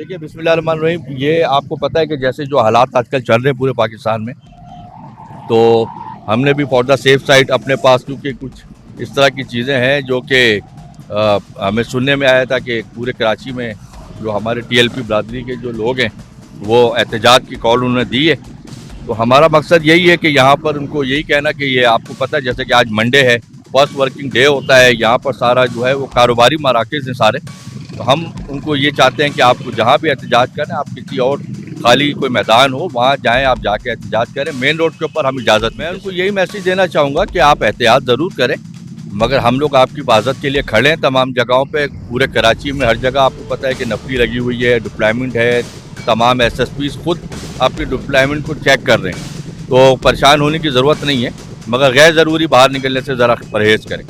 देखिए बिस्मिल्लाहिर्रहमानिर्रहीम, ये आपको पता है कि जैसे जो हालात आजकल चल रहे हैं पूरे पाकिस्तान में, तो हमने भी फॉर द सेफ साइड अपने पास, क्योंकि कुछ इस तरह की चीज़ें हैं जो कि हमें सुनने में आया था कि पूरे कराची में जो हमारे टीएलपी बरादरी के जो लोग हैं वो एहतजाज की कॉल उन्होंने दी है। तो हमारा मकसद यही है कि यहाँ पर उनको यही कहना कि ये आपको पता है जैसे कि आज मंडे है, फर्स्ट वर्किंग डे होता है, यहाँ पर सारा जो है वो कारोबारी मराकज़ हैं सारे। तो हम उनको ये चाहते हैं कि आप जहाँ भी एहतजाज करें, आप किसी और खाली कोई मैदान हो वहाँ जाएं, आप जाके एहतजाज करें, मेन रोड के ऊपर हम इजाज़त। मैं उनको यही मैसेज देना चाहूँगा कि आप एहतियात ज़रूर करें, मगर हम लोग आपकी हिफाजत के लिए खड़े हैं तमाम जगहों पे। पूरे कराची में हर जगह आपको पता है कि नफरी लगी हुई है, डिप्लॉयमेंट है, तमाम एसएसपीज़ खुद अपनी डिप्लॉयमेंट को चेक कर रहे हैं। तो परेशान होने की ज़रूरत नहीं है, मगर गैर ज़रूरी बाहर निकलने से ज़रा परहेज़ करें।